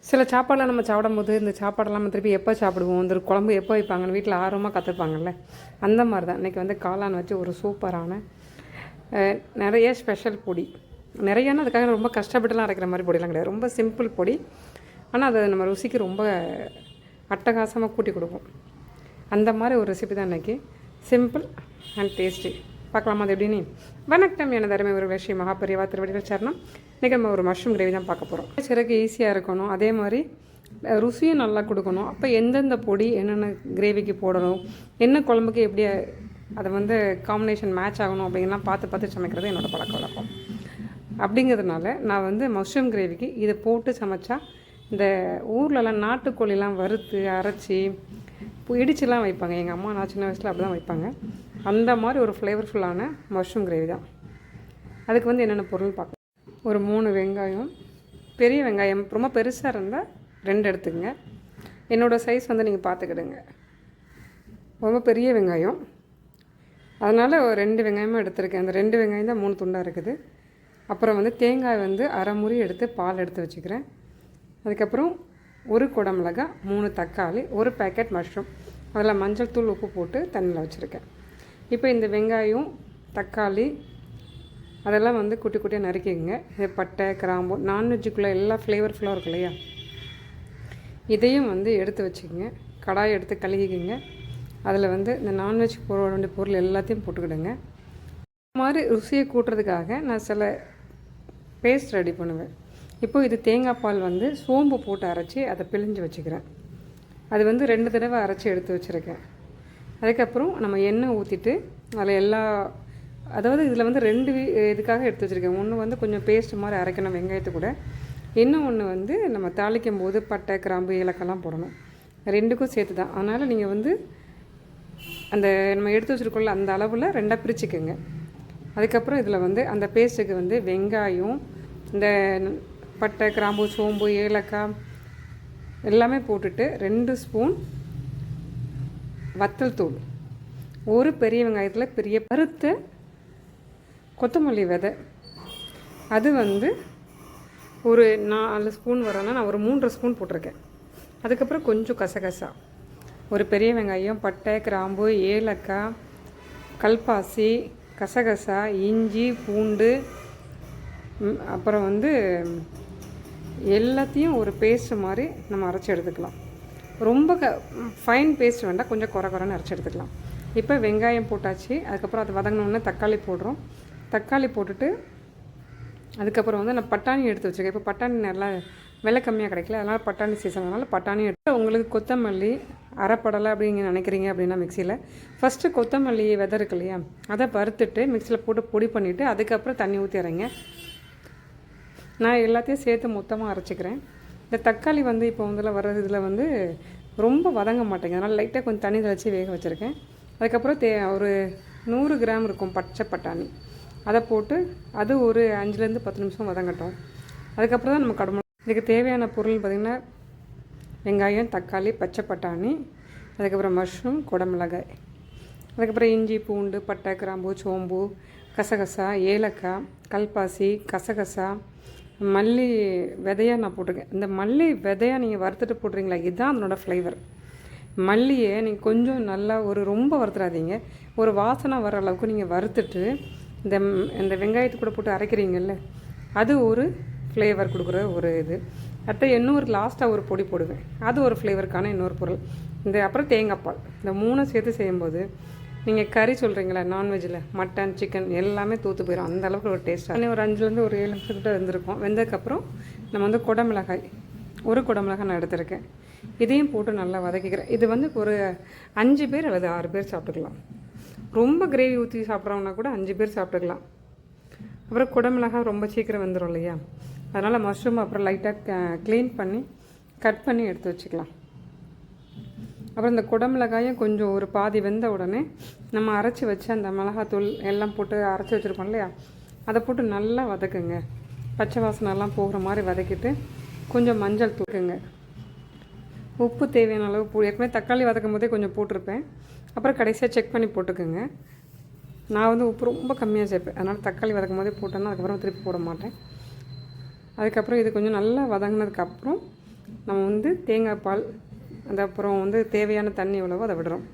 சில சாப்பாடெலாம் நம்ம சாப்பிடும்போது இந்த சாப்பாடெல்லாம் நம்ம திருப்பி எப்போ சாப்பிடுவோம், இந்த குழம்பு எப்போ வைப்பாங்கன்னு வீட்டில் ஆர்வமாக கற்றுப்பாங்கல்ல, அந்த மாதிரி தான் இன்றைக்கி வந்து காளான் வச்சு ஒரு சூப்பரான நிறைய ஸ்பெஷல் பொடி. நிறையானா அதுக்காக ரொம்ப கஷ்டப்பட்டுலாம் அரைக்கிற மாதிரி பொடியெலாம் கிடையாது. ரொம்ப சிம்பிள் பொடி, ஆனால் அது நம்ம ருசிக்கு ரொம்ப அட்டகாசமாக கூட்டி கொடுக்கும். அந்த மாதிரி ஒரு ரெசிபி தான் இன்றைக்கி. Simple and tasty. பார்க்கலாமா அது எப்படின்னு? வணக்கம், எனது அருமை ஒரு ஸ்ரீ மகாபெரிவா திருவடிகள் சரணம். இன்றைக்கி நம்ம ஒரு மஷ்ரூம் கிரேவி தான் பார்க்க போகிறோம். சிறகு ஈஸியாக இருக்கணும், அதே மாதிரி ருசியும் நல்லா கொடுக்கணும். அப்போ எந்தெந்த பொடி என்னென்ன கிரேவிக்கு போடணும், என்ன குழம்புக்கு எப்படி அதை வந்து காம்பினேஷன் மேட்ச் ஆகணும் அப்படிங்கலாம் பார்த்து பார்த்து சமைக்கிறது என்னோடய பழக்க வழக்கம். அப்படிங்கிறதுனால நான் வந்து மஷ்ரூம் கிரேவிக்கு இதை போட்டு சமைச்சா இந்த ஊர்லலாம் நாட்டுக்கோழிலாம் வறுத்து அரைச்சி இடிச்சுலாம் வைப்பாங்க. எங்கள் அம்மா நான் சின்ன வயசில் அப்படி தான் வைப்பாங்க. அந்த மாதிரி ஒரு ஃப்ளேவர்ஃபுல்லான மஷ்ரூம் கிரேவி தான். அதுக்கு வந்து என்னென்ன பொருள் பார்க்கலாம். ஒரு 3 வெங்காயம், பெரிய வெங்காயம் ரொம்ப பெருசாக இருந்தால் 2 எடுத்துக்கங்க. என்னோடய சைஸ் வந்து நீங்கள் பார்த்துக்கிடுங்க. ரொம்ப பெரிய வெங்காயம், அதனால் ஒரு 2 வெங்காயமும் எடுத்துருக்கேன். அந்த 2 வெங்காயம் தான் 3 துண்டாக இருக்குது. அப்புறம் வந்து தேங்காய் வந்து அரை முறி எடுத்து பால் எடுத்து வச்சுக்கிறேன். அதுக்கப்புறம் 1 குடமிளகாய், 3 தக்காளி, 1 பேக்கெட் மஷ்ரூம், அதில் மஞ்சள் தூள் உப்பு போட்டு தண்ணியில் வச்சுருக்கேன். இப்போ இந்த வெங்காயம் தக்காளி அதெல்லாம் வந்து குட்டி குட்டியாக நறுக்கிங்க. இது பட்டை கிராம்பு நான்வெஜ்ஜுக்குள்ளே எல்லா ஃப்ளேவர்ஃபுல்லாக இருக்கும் இல்லையா, இதையும் வந்து எடுத்து வச்சுக்கோங்க. கடாயை எடுத்து கழுகிக்கிங்க. அதில் வந்து இந்த நான்வெஜ் போட வேண்டிய பொருள் எல்லாத்தையும் போட்டுக்கிடுங்க. இந்த மாதிரி ருசியை கூட்டுறதுக்காக நான் சில பேஸ்ட் ரெடி பண்ணுவேன். இப்போது இது தேங்காய் பால் வந்து சோம்பு போட்டு அரைச்சி அதை பிழிஞ்சு வச்சுக்கிறேன். அது வந்து 2 தடவை அரைச்சி எடுத்து வச்சுருக்கேன். அதுக்கப்புறம் நம்ம எண்ணெய் ஊற்றிட்டு அதில் எல்லா அதாவது இதில் வந்து 2 இதுக்காக எடுத்து வச்சுருக்கேன். ஒன்று வந்து கொஞ்சம் பேஸ்ட் மாதிரி அரைக்கணும் வெங்காயத்து கூட, இன்னும் ஒன்று வந்து நம்ம தாளிக்கும் போது பட்டை கிராம்பு ஏலக்காய்லாம் போடணும். 2க்கும் சேர்த்து தான். அதனால் நீங்கள் வந்து அந்த நம்ம எடுத்து வச்சுருக்கோம்ல அந்த அளவில் 2ஆக பிரிச்சுக்கோங்க. அதுக்கப்புறம் இதில் வந்து அந்த பேஸ்ட்டுக்கு வந்து வெங்காயம், இந்த பட்டை கிராம்பு சோம்பு ஏலக்காய் எல்லாமே போட்டுட்டு 2 ஸ்பூன் வத்தல் தூள், 1 பெரிய வெங்காயத்தில் பெரிய பருத்த கொத்தமல்லி விதை, அது வந்து ஒரு 4 ஸ்பூன் வரனா நான் ஒரு 3 ஸ்பூன் போட்டிருக்கேன். அதுக்கப்புறம் கொஞ்சம் கசகசா, ஒரு பெரிய வெங்காயம், பட்டை கிராம்பு ஏலக்காய் கல்பாசி கசகசா இஞ்சி பூண்டு, அப்புறம் வந்து எல்லாத்தையும் ஒரு பேஸ்ட்டு மாதிரி நம்ம அரைச்சி எடுத்துக்கலாம். ரொம்ப ஃபைன் பேஸ்ட் வேண்டாம், கொஞ்சம் குறைன்னு அரைச்சி எடுத்துக்கலாம். இப்போ வெங்காயம் போட்டாச்சு. அதுக்கப்புறம் அது வதங்கினோடனே தக்காளி போடுறோம். தக்காளி போட்டுட்டு அதுக்கப்புறம் வந்து நான் பட்டாணி எடுத்து வச்சுருக்கேன். இப்போ பட்டாணி நல்லா விலை கம்மியாக கிடைக்கல, அதனால் பட்டாணி சீசன், அதனால் பட்டாணி எடுத்து உங்களுக்கு கொத்தமல்லி அரைப்படலை அப்படிங்க நினைக்கிறீங்க அப்படின்னா மிக்சியில் ஃபஸ்ட்டு கொத்தமல்லி விதை இருக்கு இல்லையா, அதை வறுத்துட்டு மிக்சியில் போட்டு பொடி பண்ணிவிட்டு அதுக்கப்புறம் தண்ணி ஊற்றி இறங்க. நான் எல்லாத்தையும் சேர்த்து மொத்தமாக அரைச்சிக்கிறேன். இந்த தக்காளி வந்து இப்போ வந்து வர்றது இதில் வந்து ரொம்ப வதங்க மாட்டேங்க, அதனால் லைட்டாக கொஞ்சம் தண்ணி தெளித்து வேக வச்சுருக்கேன். அதுக்கப்புறம் ஒரு 100 கிராம் இருக்கும் பச்சை பட்டாணி, அதை போட்டு அது ஒரு 5லேருந்து 10 நிமிஷம் வதங்கட்டும். அதுக்கப்புறம் தான் நம்ம கடுமை. இதுக்கு தேவையான பொருள் பார்த்திங்கன்னா வெங்காயம் தக்காளி பச்சை பட்டாணி, அதுக்கப்புறம் மஷ்ரூம் குடமிளகாய், அதுக்கப்புறம் இஞ்சி பூண்டு பட்டை கிராம்பு சோம்பு கசகசா ஏலக்காய் கல்பாசி கசகசா மல்லி விதையாக நான் போட்டிருக்கேன். இந்த மல்லி விதையாக நீங்கள் வறுத்துட்டு போடுறீங்களா, இதுதான் அதனோட ஃப்ளேவர். மல்லியை நீங்கள் கொஞ்சம் நல்லா ரொம்ப வறுத்துடாதீங்க, ஒரு வாசனை வர அளவுக்கு நீங்கள் வறுத்துட்டு இந்த வெங்காயத்து கூட போட்டு அரைக்கிறீங்கல்ல, அது ஒரு ஃப்ளேவர் கொடுக்குற ஒரு இது. அடுத்து இன்னொரு லாஸ்ட்டாக ஒரு பொடி போடுவேன், அது ஒரு ஃப்ளேவருக்கான இன்னொரு பொருள். அப்புறம் தேங்காய் பால், இந்த 3 சேர்த்து செய்யும்போது நீங்கள் கறி சொல்கிறீங்களா நான்வெஜ்ஜில் மட்டன் சிக்கன் எல்லாமே தூத்து போயிடும், அந்த அளவுக்கு ஒரு டேஸ்ட்டாக. ஒரு 5லேருந்து ஒரு 7 நிமிஷத்துக்கிட்ட இருந்திருக்கும். வெந்ததுக்கப்புறம் நம்ம வந்து குடமிளகாய், 1 குடமிளகாய் நான் எடுத்துருக்கேன். இதையும் போட்டு நல்லா வதக்கிக்கிறேன். இது வந்து ஒரு 5 பேர் அல்லது 6 பேர் சாப்பிட்டுக்கலாம். ரொம்ப கிரேவி ஊற்றி சாப்பிட்றவங்கன்னா கூட 5 பேர் சாப்பிட்டுக்கலாம். அப்புறம் குடமிளகாய் ரொம்ப சீக்கிரம் வெந்துடும் இல்லையா, அதனால் மஷ்ரூம் அப்புறம் லைட்டாக க்ளீன் பண்ணி கட் பண்ணி எடுத்து வச்சுக்கலாம். அப்புறம் இந்த குடமிளகாயும் கொஞ்சம் ஒரு பாதி வெந்த உடனே நம்ம அரைச்சி வச்சு அந்த மிளகாத்தூள் எல்லாம் போட்டு அரைச்சி வச்சுருக்கோம் இல்லையா, அதை போட்டு நல்லா வதக்குங்க. பச்சை வாசனைலாம் போகிற மாதிரி வதக்கிட்டு கொஞ்சம் மஞ்சள் தூக்குங்க. உப்பு தேவையான அளவு ஏற்கனவே தக்காளி வதக்கும் போதே கொஞ்சம் போட்டிருப்பேன். அப்புறம் கடைசியாக செக் பண்ணி போட்டுக்கோங்க. நான் வந்து உப்பு ரொம்ப கம்மியாக சேர்ப்பேன், அதனால் தக்காளி வதக்கும் போதே போட்டேன்னா அதுக்கப்புறம் திருப்பி போட மாட்டேன். அதுக்கப்புறம் இது கொஞ்சம் நல்லா வதங்கினதுக்கப்புறம் நம்ம வந்து தேங்காய் பால் அந்த அப்புறம் வந்து தேவையான தண்ணி எவ்வளவோ அதை விடுறோம்.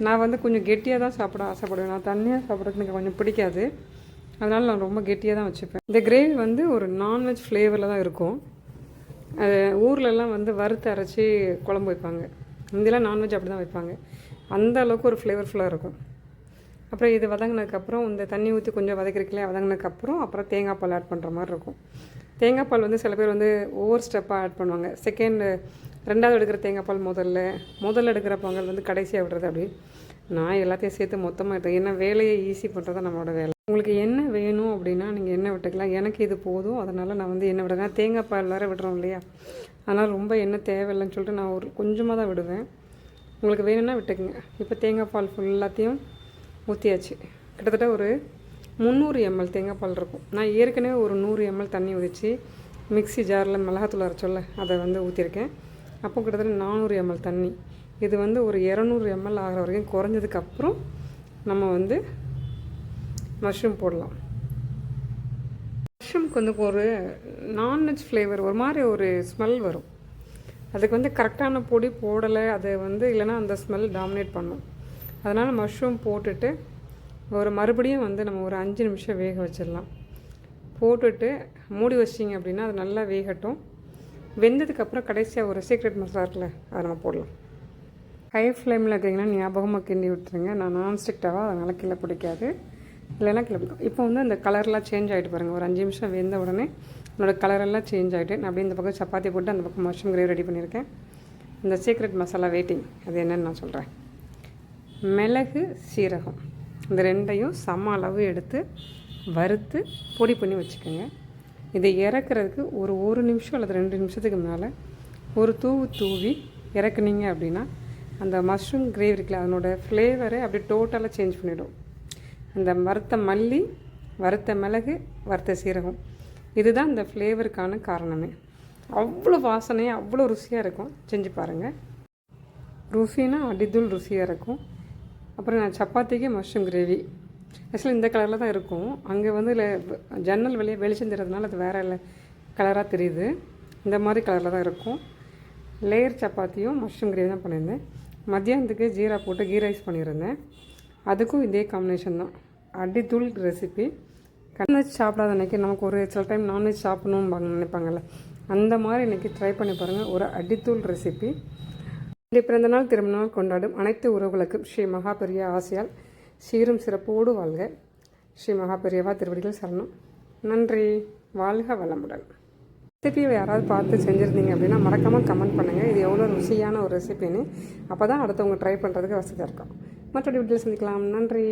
நான் வந்து கொஞ்சம் கெட்டியாக தான் சாப்பிட ஆசைப்படுவேன். நான் தண்ணியாக சாப்பிட்றதுக்கு எனக்கு கொஞ்சம் பிடிக்காது. அதனால் நான் ரொம்ப கெட்டியாக தான் வச்சுப்பேன். இந்த கிரேவி வந்து ஒரு நான்வெஜ் ஃப்ளேவரில் தான் இருக்கும். ஊர்லெலாம் வந்து வறுத்து அரைச்சி குழம்பு வைப்பாங்க. இங்கெல்லாம் நான்வெஜ் அப்படி தான் வைப்பாங்க. அந்த அளவுக்கு ஒரு ஃப்ளேவர்ஃபுல்லாக இருக்கும். அப்புறம் இது வதங்கினதுக்கப்புறம் இந்த தண்ணி ஊற்றி கொஞ்சம் வதக்கிருக்கலையே, வதங்கினதுக்கப்புறம் அப்புறம் தேங்காய் பால் ஆட் பண்ணுற மாதிரி இருக்கும். தேங்காய் பால் வந்து சில பேர் வந்து ஒவ்வொரு ஸ்டெப்பாக ஆட் பண்ணுவாங்க. ரெண்டாவது எடுக்கிற தேங்காய் பால் முதல்ல எடுக்கிற பொங்கல் வந்து கடைசியாக விடுறது. அப்படி நான் எல்லாத்தையும் சேர்த்து மொத்தமாக எடுத்தேன். ஏன்னா வேலையை ஈஸி பண்ணுறது தான் நம்மளோட வேலை. உங்களுக்கு என்ன வேணும் அப்படின்னா நீங்கள் எண்ணெய் விட்டுக்கலாம். எனக்கு இது போதும், அதனால் நான் வந்து எண்ணெய் விடுறேன். தேங்காய் பால் வேறு விடுறோம் இல்லையா, அதனால் ரொம்ப எண்ணெய் தேவையில்லைன்னு சொல்லிட்டு நான் ஒரு கொஞ்சமாக தான் விடுவேன். உங்களுக்கு வேணும்னா விட்டுக்குங்க. இப்போ தேங்காய் பால் ஃபுல்லாத்தையும் ஊற்றியாச்சு. கிட்டத்தட்ட ஒரு 300 ml தேங்காய் பால் இருக்கும். நான் ஏற்கனவே ஒரு 100 ml தண்ணி ஊற்றி மிக்ஸி ஜாரில் மிளகாத்தூள் அரைச்சோல்ல அதை வந்து ஊற்றிருக்கேன். அப்போ கிட்டத்தட்ட 400 ml தண்ணி. இது வந்து ஒரு 200 ml ஆகிற வரைக்கும் குறைஞ்சதுக்கப்புறம் நம்ம வந்து மஷ்ரூம் போடலாம். மஷ்ரூம்க்கு வந்து ஒரு நான்வெஜ் ஃப்ளேவர் ஒரு மாதிரி ஒரு ஸ்மெல் வரும். அதுக்கு வந்து கரெக்டான பொடி போடலை, அது வந்து இல்லைன்னா அந்த ஸ்மெல் டாமினேட் பண்ணும். அதனால் மஷ்ரூம் போட்டுட்டு மறுபடியும் வந்து நம்ம ஒரு 5 நிமிஷம் வேக வச்சிடலாம். போட்டுட்டு மூடி வச்சிங்க அப்படின்னா அது நல்லா வேகட்டும். வெந்ததுக்கப்புறம் கடைசியாக ஒரு சீக்ரெட் மசாலா இருக்குல்ல, அதை நம்ம போடலாம். ஹை ஃப்ளேமில் இருக்கிறீங்கன்னா ஞாபகமாக கிண்டி விட்டுருங்க. நான் நான்ஸ்டிக் டவா, அதனால் கீழே பிடிக்காது, இல்லைன்னா கீழே பிடிக்கும். இப்போ வந்து அந்த கலர்லாம் சேஞ்ச் ஆகிட்டு பாருங்கள். ஒரு 5 நிமிஷம் வெந்த உடனே என்னோடய கலரெல்லாம் சேஞ்ச் ஆகிட்டு நான் அப்படியே இந்த பக்கம் சப்பாத்தி போட்டு அந்த பக்கம் மஷ்ரூம் கிரேவி ரெடி பண்ணியிருக்கேன். இந்த சீக்ரெட் மசாலா வெயிட்டிங் அது என்னென்னு நான் சொல்கிறேன். மிளகு, சீரகம் இந்த ரெண்டையும் சம அளவு எடுத்து வறுத்து பொடி பண்ணி வச்சுக்கோங்க. இதை இறக்குறதுக்கு ஒரு நிமிஷம் அல்லது 2 நிமிஷத்துக்கு மேலே ஒரு தூவி இறக்குனீங்க அப்படின்னா அந்த மஷ்ரூம் கிரேவி இருக்குல்ல, அதனோட ஃப்ளேவரை அப்படியே டோட்டலாக சேஞ்ச் பண்ணிவிடும். அந்த வறுத்த மல்லி, வறுத்த மிளகு, வறுத்த சீரகம் இதுதான் இந்த ஃப்ளேவருக்கான காரணமே. அவ்வளோ வாசனையாக அவ்வளோ ருசியாக இருக்கும். செஞ்சு பாருங்கள். ருசினா அடித்தூள் ருசியாக இருக்கும். அப்புறம் நான் சப்பாத்திக்கு மஷ்ரூம் கிரேவி ஆக்சுவலி இந்த கலரில் தான் இருக்கும். அங்கே வந்து ஜன்னல் வழியாக வெளிச்சம் தரதுனால அது வேறு கலராக தெரியுது. இந்த மாதிரி கலரில் தான் இருக்கும். லேயர் சப்பாத்தியும் மஷ்ரூம் கிரேவி தான் பண்ணியிருந்தேன். மத்தியானத்துக்கு ஜீரா போட்டு கீ ரைஸ் பண்ணியிருந்தேன். அதுக்கும் இதே காம்பினேஷன் தான். அடித்தூள் ரெசிபி. நான்வெஜ் சாப்பிடாத அன்றைக்கி நமக்கு ஒரு சில டைம் நான்வெஜ் சாப்பிடணும்னு நினைப்பாங்கள்ல, அந்த மாதிரி இன்றைக்கி ட்ரை பண்ணி பாருங்கள். ஒரு அடித்தூள் ரெசிபி. இந்த பிறந்தநாள் திருமணநாள் கொண்டாடும் அனைத்து உறவுகளுக்கும் ஸ்ரீ மகாபெரியா ஆசியால் சீரும் சிறப்போடு வாழ்க. ஸ்ரீ மகாபெரியவா திருவடிகள் சரணம். நன்றி. வாழ்க வளமுடன். ரெசிபியை யாராவது பார்த்து செஞ்சுருந்தீங்க அப்படின்னா மறக்காமல் கமெண்ட் பண்ணுங்கள். இது எவ்வளோ ருசியான ஒரு ரெசிபின்னு. அப்போ தான் அடுத்தவங்க ட்ரை பண்ணுறதுக்கு வசதியாக இருக்கும். மற்றொரு வீட்டில் சந்திக்கலாம். நன்றி.